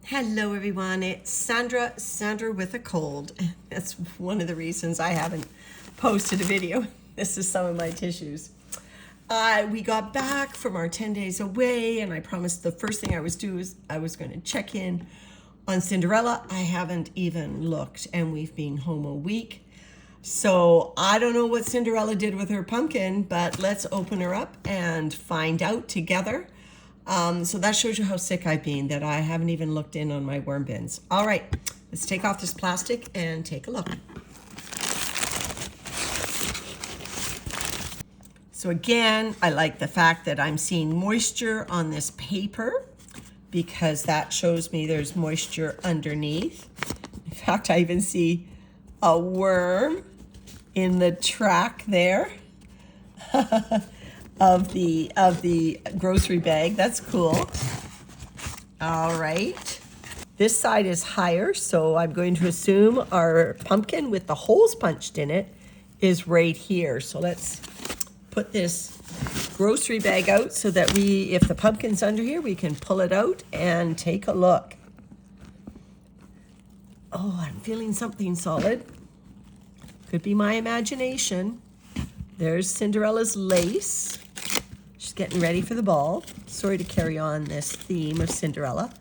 Hello everyone, it's Sandra with a cold. That's one of the reasons I haven't posted a video. This is some of my tissues. We got back from our 10 days away and I promised the first thing I was do is I was going to check in on Cinderella. I haven't even looked and we've been home a week. So I don't know what Cinderella did with her pumpkin, but let's open her up and find out together. So that shows you how sick I've been, that I haven't even looked in on my worm bins. All right, let's take off this plastic and take a look. So again, I like the fact that I'm seeing moisture on this paper because that shows me there's moisture underneath. In fact, I even see a worm in the track there. of the grocery bag. That's cool. All right. This side is higher, so I'm going to assume our pumpkin with the holes punched in it is right here. So let's put this grocery bag out so that if the pumpkin's under here, we can pull it out and take a look. Oh, I'm feeling something solid. Could be my imagination. There's Cinderella's lace. She's getting ready for the ball. Sorry to carry on this theme of Cinderella.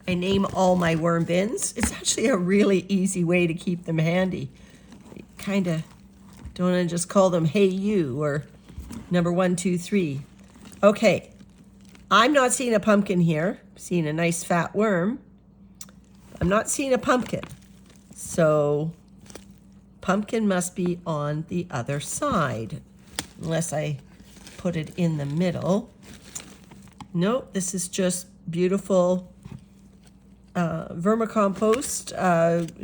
I name all my worm bins. It's actually a really easy way to keep them handy. You kind of don't want to just call them hey you or number 1, 2, 3. Okay, I'm not seeing a pumpkin here. I'm seeing a nice fat worm. I'm not seeing a pumpkin. So pumpkin must be on the other side, unless I put it in the middle. Nope, this is just beautiful vermicompost,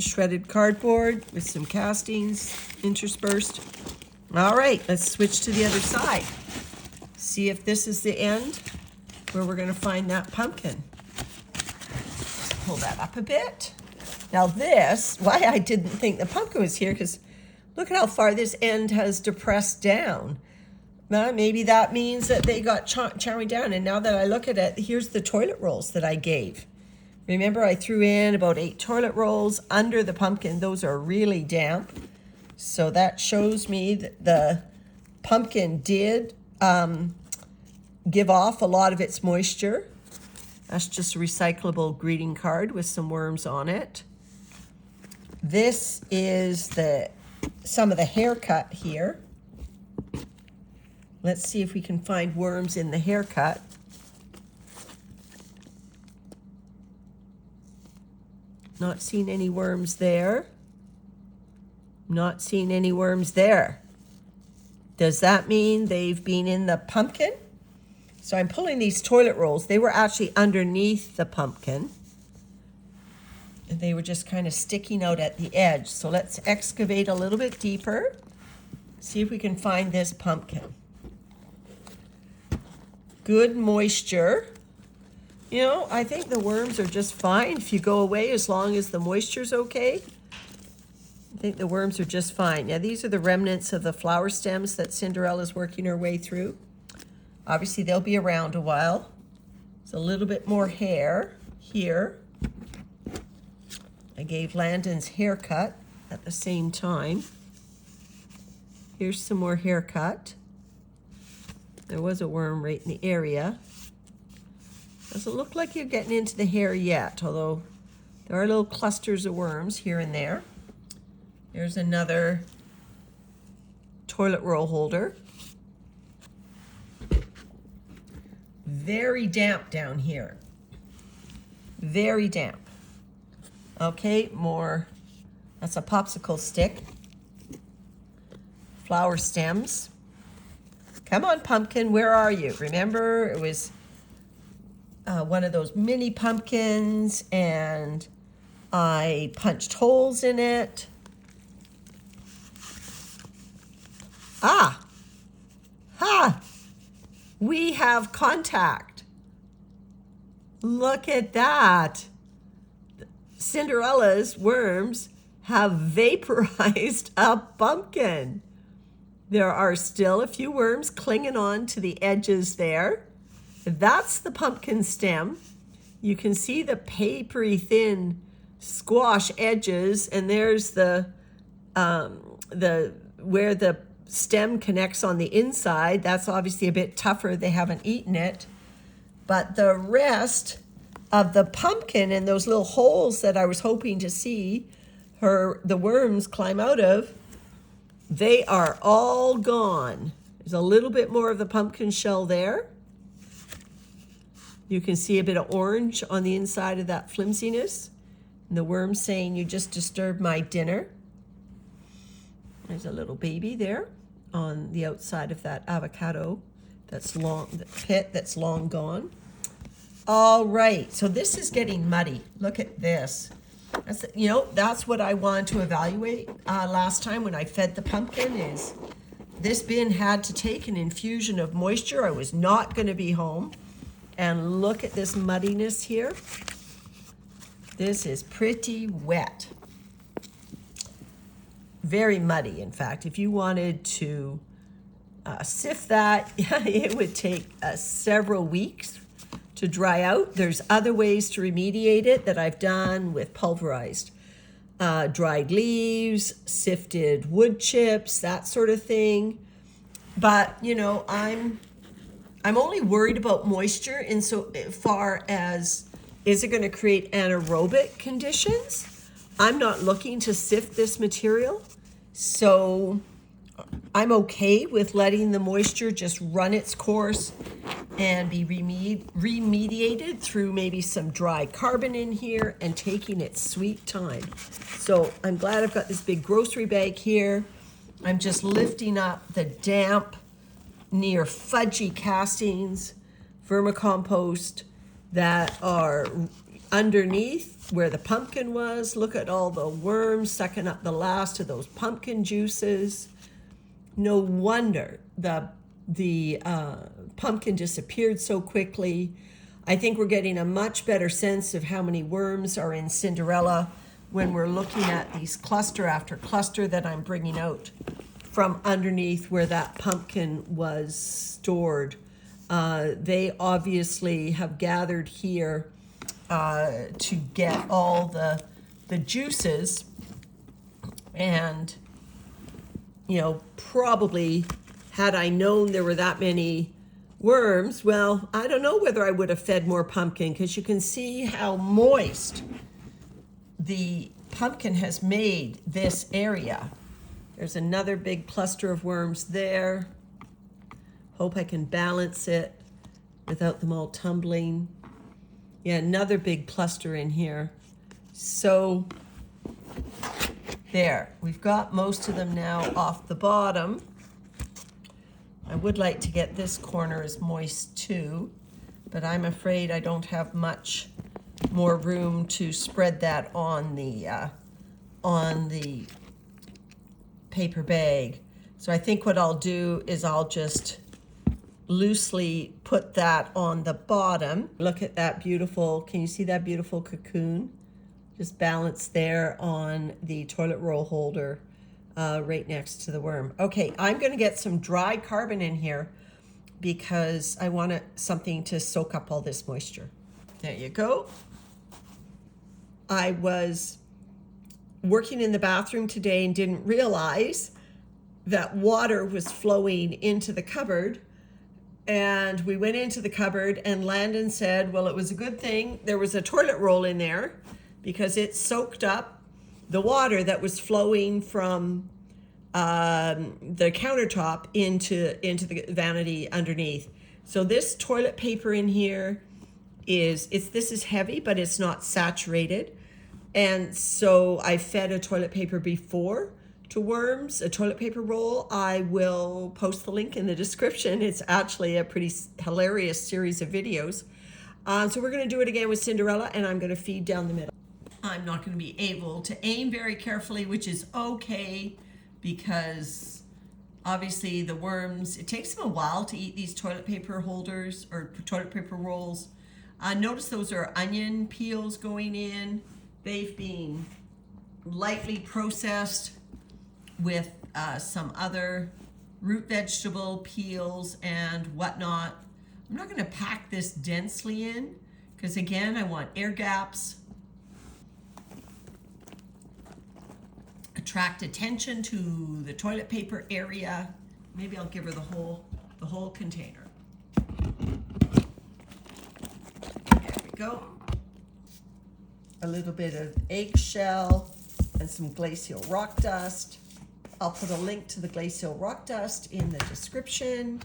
shredded cardboard with some castings interspersed. All right, let's switch to the other side. See if this is the end where we're going to find that pumpkin. Pull that up a bit. Now this, why I didn't think the pumpkin was here, because look at how far this end has depressed down. Maybe that means that they got chowing down. And now that I look at it, here's the toilet rolls that I gave. Remember, I threw in about 8 toilet rolls under the pumpkin. Those are really damp. So that shows me that the pumpkin did give off a lot of its moisture. That's just a recyclable greeting card with some worms on it. This is some of the haircut here. Let's see if we can find worms in the haircut. Not seeing any worms there. Not seeing any worms there. Does that mean they've been in the pumpkin? So I'm pulling these toilet rolls. They were actually underneath the pumpkin. And they were just kind of sticking out at the edge. So let's excavate a little bit deeper. See if we can find this pumpkin. Good moisture. You know, I think the worms are just fine if you go away as long as the moisture's okay. I think the worms are just fine. Now, these are the remnants of the flower stems that Cinderella's working her way through. Obviously, they'll be around a while. There's a little bit more hair here. I gave Landon's haircut at the same time. Here's some more haircut. There was a worm right in the area. Doesn't look like you're getting into the hair yet, although there are little clusters of worms here and there. There's another toilet roll holder. Very damp down here. Very damp. Okay, more. That's a popsicle stick. Flower stems. Come on, pumpkin, where are you? Remember, it was one of those mini pumpkins, and I punched holes in it. Ah! Ha! We have contact. Look at that. Cinderella's worms have vaporized a pumpkin. There are still a few worms clinging on to the edges there. That's the pumpkin stem. You can see the papery thin squash edges, and there's the where the stem connects on the inside. That's obviously a bit tougher. They haven't eaten it. But the rest of the pumpkin and those little holes that I was hoping to see the worms climb out of, they are all gone. There's a little bit more of the pumpkin shell there. You can see a bit of orange on the inside of that flimsiness. And the worm saying, "You just disturbed my dinner." There's a little baby there on the outside of that avocado that's long, the pit that's long gone. All right, so this is getting muddy. Look at this. That's what I wanted to evaluate last time when I fed the pumpkin. Is this bin had to take an infusion of moisture. I was not going to be home. And look at this muddiness here. This is pretty wet. Very muddy, in fact. If you wanted to sift that, it would take several weeks to dry out. There's other ways to remediate it that I've done with pulverized dried leaves, sifted wood chips, that sort of thing. But, I'm only worried about moisture in so far as, is it going to create anaerobic conditions? I'm not looking to sift this material, so I'm okay with letting the moisture just run its course and be remediated through maybe some dry carbon in here and taking its sweet time. So I'm glad I've got this big grocery bag here. I'm just lifting up the damp, near fudgy castings, vermicompost that are underneath where the pumpkin was. Look at all the worms sucking up the last of those pumpkin juices. No wonder the pumpkin disappeared so quickly. I think we're getting a much better sense of how many worms are in Cinderella when we're looking at these cluster after cluster that I'm bringing out from underneath where that pumpkin was stored. They obviously have gathered here to get all the juices, and probably had I known there were that many worms, well, I don't know whether I would have fed more pumpkin, because you can see how moist the pumpkin has made this area. There's another big cluster of worms there. Hope I can balance it without them all tumbling. Yeah, another big cluster in here. So there, we've got most of them now off the bottom. I would like to get this corner as moist too, but I'm afraid I don't have much more room to spread that on the paper bag. So I think what I'll do is I'll just loosely put that on the bottom. Look at that beautiful, can you see that beautiful cocoon? Just balanced there on the toilet roll holder right next to the worm. Okay, I'm gonna get some dry carbon in here because I want something to soak up all this moisture. There you go. I was working in the bathroom today and didn't realize that water was flowing into the cupboard. And we went into the cupboard and Landon said, well, it was a good thing there was a toilet roll in there because it soaked up the water that was flowing from the countertop into the vanity underneath. So this toilet paper in here this is heavy, but it's not saturated. And so I fed a toilet paper before to worms, a toilet paper roll. I will post the link in the description. It's actually a pretty hilarious series of videos. So we're going to do it again with Cinderella, and I'm going to feed down the middle. I'm not going to be able to aim very carefully, which is okay, because obviously the worms, it takes them a while to eat these toilet paper holders or toilet paper rolls. Notice those are onion peels going in. They've been lightly processed with some other root vegetable peels and whatnot. I'm not going to pack this densely in because again, I want air gaps, attract attention to the toilet paper area. Maybe I'll give her the whole container. There we go. A little bit of eggshell and some glacial rock dust. I'll put a link to the glacial rock dust in the description.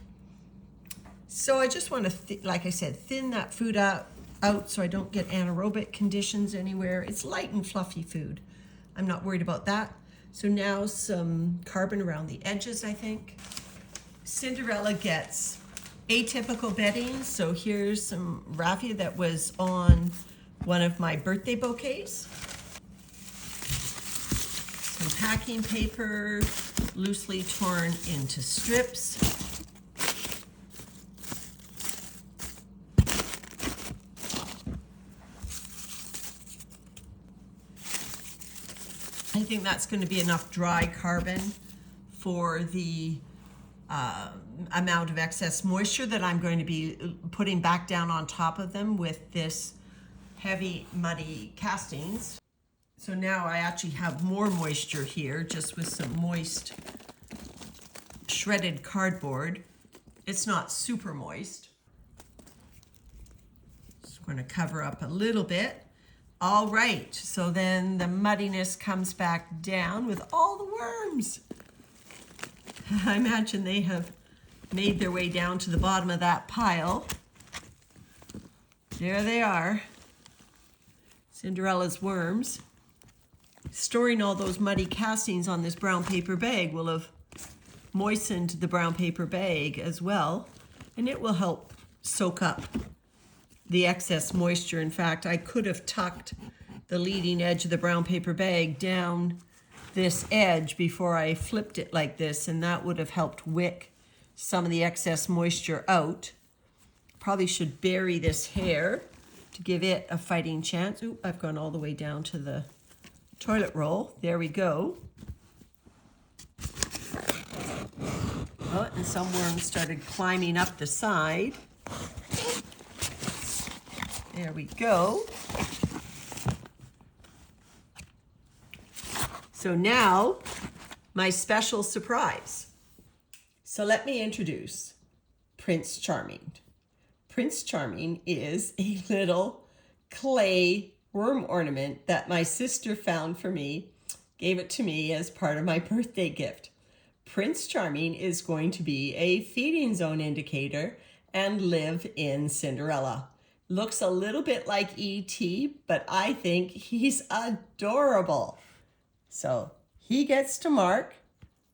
So I just want to, like I said, thin that food out so I don't get anaerobic conditions anywhere. It's light and fluffy food. I'm not worried about that. So now some carbon around the edges, I think. Cinderella gets atypical bedding. So here's some raffia that was on one of my birthday bouquets. Some packing paper, loosely torn into strips. I think that's going to be enough dry carbon for the amount of excess moisture that I'm going to be putting back down on top of them with this heavy, muddy castings. So now I actually have more moisture here just with some moist shredded cardboard. It's not super moist. Just going to cover up a little bit. All right, so then the muddiness comes back down with all the worms. I imagine they have made their way down to the bottom of that pile. There they are. Cinderella's worms. Storing all those muddy castings on this brown paper bag will have moistened the brown paper bag as well, and it will help soak up the excess moisture. In fact, I could have tucked the leading edge of the brown paper bag down this edge before I flipped it like this, and that would have helped wick some of the excess moisture out. Probably should bury this hair to give it a fighting chance. Ooh, I've gone all the way down to the toilet roll. There we go. Oh, and some worms started climbing up the side. There we go. So now, my special surprise. So let me introduce Prince Charming. Prince Charming is a little clay worm ornament that my sister found for me, gave it to me as part of my birthday gift. Prince Charming is going to be a feeding zone indicator and live in Cinderella. Looks a little bit like E.T., but I think he's adorable. So he gets to mark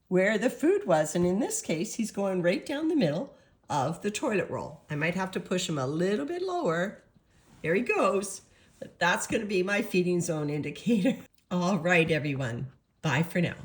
where the food was, and in this case, he's going right down the middle of the toilet roll. I might have to push him a little bit lower. There he goes. But that's going to be my feeding zone indicator. All right, everyone. Bye for now.